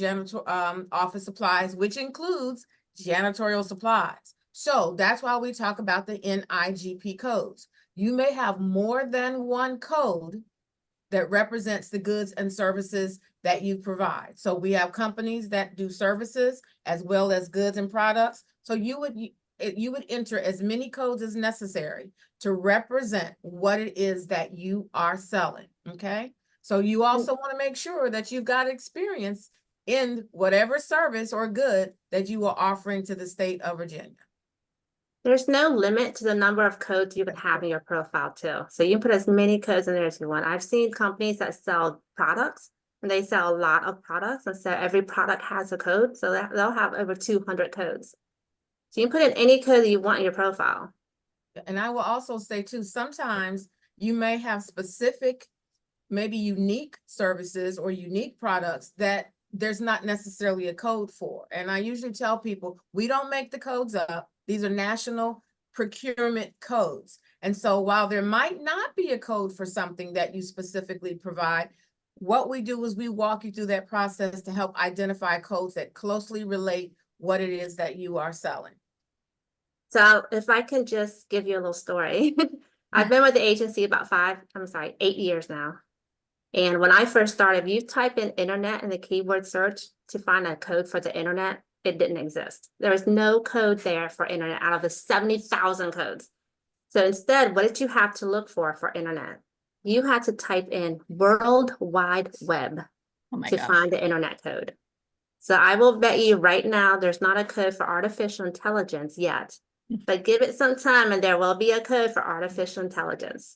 office supplies, which includes janitorial supplies. So that's why we talk about the NIGP codes. You may have more than one code that represents the goods and services that you provide. So we have companies that do services as well as goods and products. So you would enter as many codes as necessary to represent what it is that you are selling, okay? So you also want to make sure that you've got experience in whatever service or good that you are offering to the state of Virginia. There's no limit to the number of codes you can have in your profile too. So you can put as many codes in there as you want. I've seen companies that sell products and they sell a lot of products. And so every product has a code. So they'll have over 200 codes. So you can put in any code that you want in your profile. And I will also say too, sometimes you may have specific, maybe unique services or unique products that there's not necessarily a code for. And I usually tell people, we don't make the codes up. These are national procurement codes. And so while there might not be a code for something that you specifically provide, what we do is we walk you through that process to help identify codes that closely relate what it is that you are selling. So if I can just give you a little story. I've been with the agency about 8 years now. And when I first started, if you type in internet in the keyword search to find a code for the internet, it didn't exist. There was no code there for internet out of the 70,000 codes. So instead, what did you have to look for internet? You had to type in World Wide Web to find the internet code. So I will bet you right now, there's not a code for artificial intelligence yet, but give it some time and there will be a code for artificial intelligence.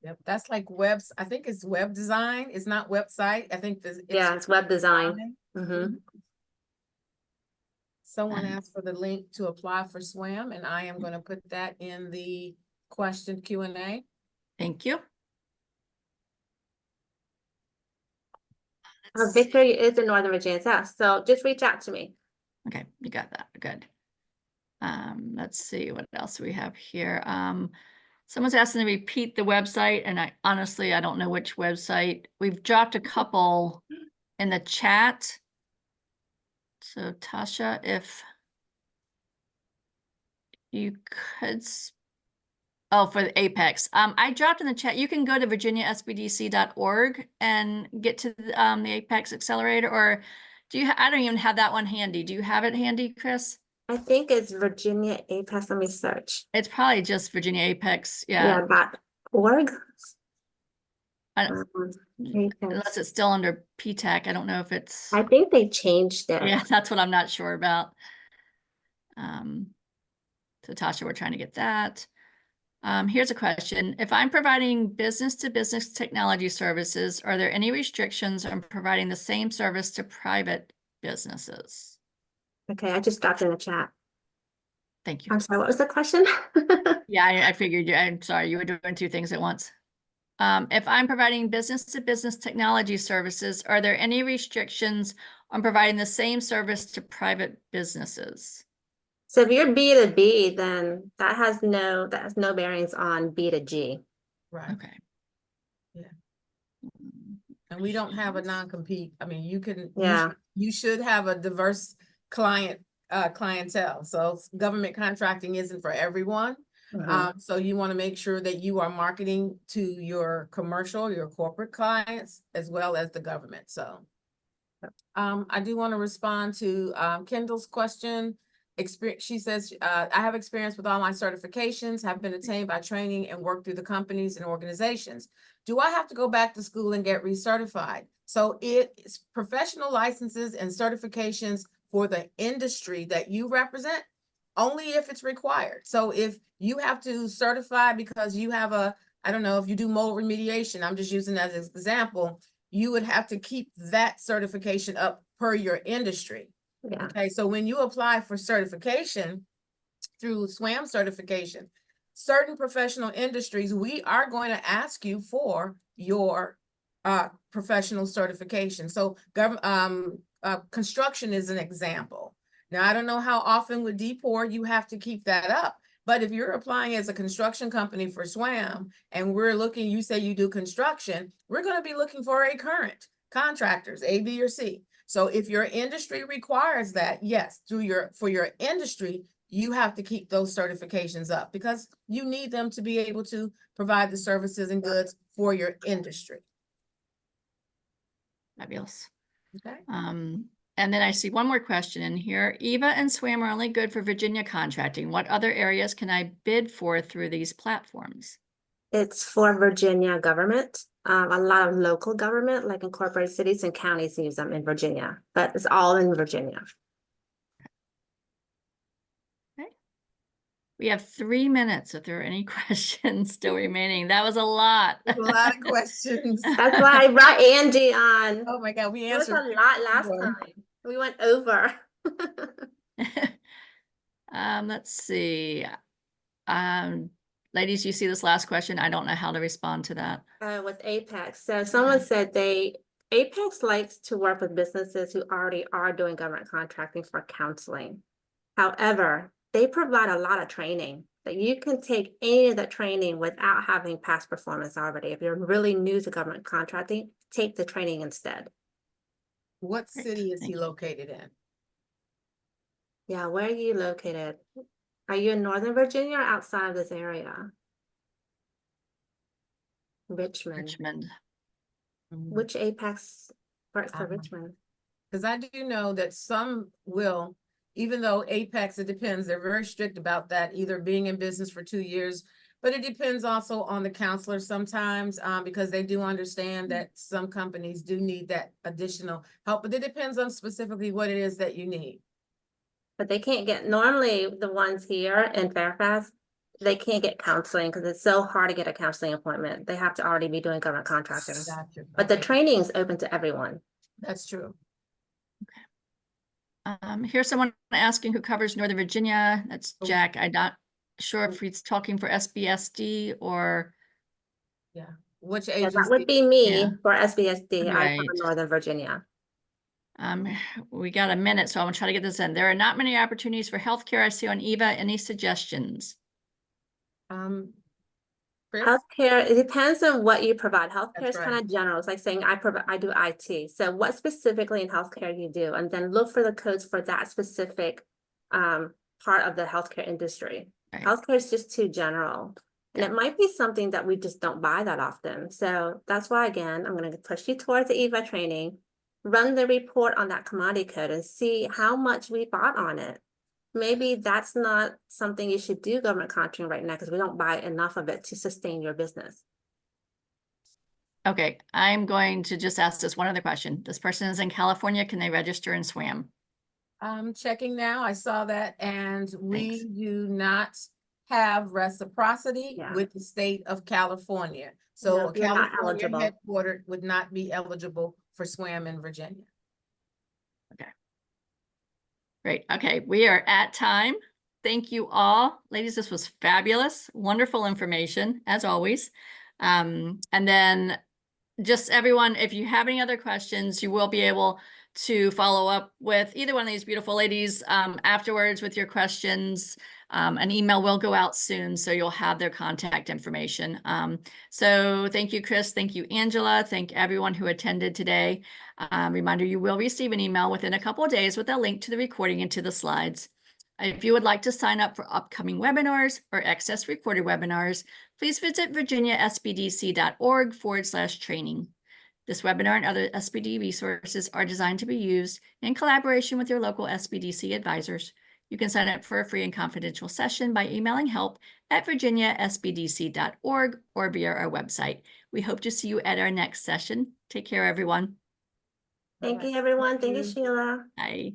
Yep, that's like webs. I think it's web design. It's not website. I think it's web design. Mm-hmm. Someone asked for the link to apply for SWaM, and I am going to put that in the question Q&A. Thank you. Victory is in Northern Virginia, so just reach out to me. Okay, you got that. Good. Let's see what else we have here. Someone's asking to repeat the website, and I don't know which website. We've dropped a couple in the chat. So Tasha, if you could, for the Apex. I dropped in the chat, you can go to virginiasbdc.org and get to the Apex Accelerator, or I don't even have that one handy. Do you have it handy, Chris? I think it's Virginia Apex. Let me search. It's probably just Virginia Apex. Yeah. .org. Unless it's still under PTAC. I don't know if it's. I think they changed it. Yeah, that's what I'm not sure about. So Tasha, we're trying to get that. Here's a question. If I'm providing business-to-business technology services, are there any restrictions on providing the same service to private businesses? Okay, I just dropped in the chat. Thank you. I'm sorry, what was the question? Yeah, I figured I'm sorry, you were doing two things at once. If I'm providing business-to-business technology services, are there any restrictions on providing the same service to private businesses? So if you're B2B, then that has no bearings on B2G. Right. Okay. And we don't have a non-compete. I mean, Yeah. you should have a diverse clientele. So government contracting isn't for everyone. So you want to make sure that you are marketing to your commercial, your corporate clients, as well as the government. So I do want to respond to Kendall's question. She says, I have experience with all my certifications, have been attained by training and worked through the companies and organizations. Do I have to go back to school and get recertified? So it's professional licenses and certifications for the industry that you represent, only if it's required. So if you have to certify because you have I don't know, if you do mold remediation, I'm just using that as an example, you would have to keep that certification up per your industry. Yeah. Okay, so when you apply for certification through SWaM certification, certain professional industries, we are going to ask you for your professional certification. So construction is an example. Now, I don't know how often with D4 you have to keep that up, but if you're applying as a construction company for SWaM and we're looking, you say you do construction, we're going to be looking for a current contractors, A, B, or C. So if your industry requires that, yes, for your industry, you have to keep those certifications up because you need them to be able to provide the services and goods for your industry. Fabulous. Okay. And then I see one more question in here. EVA and SWaM are only good for Virginia contracting. What other areas can I bid for through these platforms? It's for Virginia government. A lot of local government, like incorporated cities and counties, use them in Virginia, but it's all in Virginia. Okay. We have 3 minutes if there are any questions still remaining. That was a lot. A lot of questions. That's why I brought Angie on. Oh my God, we It was answered a lot last one. time. We went over. Mm-hmm. Let's see. Ladies, you see this last question. I don't know how to respond to that. With Apex. So someone said Apex likes to work with businesses who already are doing government contracting for counseling. However, they provide a lot of training that you can take any of the training without having past performance already. If you're really new to government contracting, take the training instead. What city is he located in? Yeah, where are you located? Are you in Northern Virginia or outside of this area? Richmond. Which Apex works for Richmond? Because I do know that some will, even though Apex, it depends, they're very strict about that, either being in business for 2 years, but it depends also on the counselor sometimes, because they do understand that some companies do need that additional help, but it depends on specifically what it is that you need. But they can't get, normally the ones here in Fairfax, they can't get counseling because it's so hard to get a counseling appointment. They have to already be doing government contracting. Gotcha. But the training is open to everyone. That's true. Okay. Here's someone asking who covers Northern Virginia. That's Jack. I'm not sure if he's talking for SBSD or. Yeah. Which agency? That would be me for Right. SBSD. I cover Northern Virginia. We got a minute, so I'm gonna try to get this in. There are not many opportunities for healthcare I see on EVA. Any suggestions? Chris? Healthcare, it depends on what you provide. Healthcare is That's kind of general. It's like saying I do IT. So what specifically in healthcare you do, and then look for the codes for that specific part of the healthcare industry. Right. Healthcare is just too general. And it might be something that we just don't buy that often. So that's why, again, I'm going to push you towards the EVA training, run the report on that commodity code and see how much we bought on it. Maybe that's not something you should do government contracting right now because we don't buy enough of it to sustain your business. Okay, I'm going to just ask this one other question. This person is in California. Can they register in SWaM? I'm checking now. I saw that, and we do not have reciprocity Yeah. with the state of California. No, So you're not California eligible. headquartered would not be eligible for SWaM in Virginia. Great. Okay, we are at time. Thank you all. Ladies, this was fabulous. Wonderful information, as always. And then just everyone, if you have any other questions, you will be able to follow up with either one of these beautiful ladies afterwards with your questions. An email will go out soon, so you'll have their contact information. So thank you, Chris. Thank you, Angela. Thank everyone who attended today. Reminder, you will receive an email within a couple of days with a link to the recording and to the slides. If you would like to sign up for upcoming webinars or access recorded webinars, please visit virginiasbdc.org/training. This webinar and other SBD resources are designed to be used in collaboration with your local SBDC advisors. You can sign up for a free and confidential session by emailing help@virginiasbdc.org or via our website. We hope to see you at our next session. Take care, everyone. Thank you, everyone. Thank you, Sheila. Bye.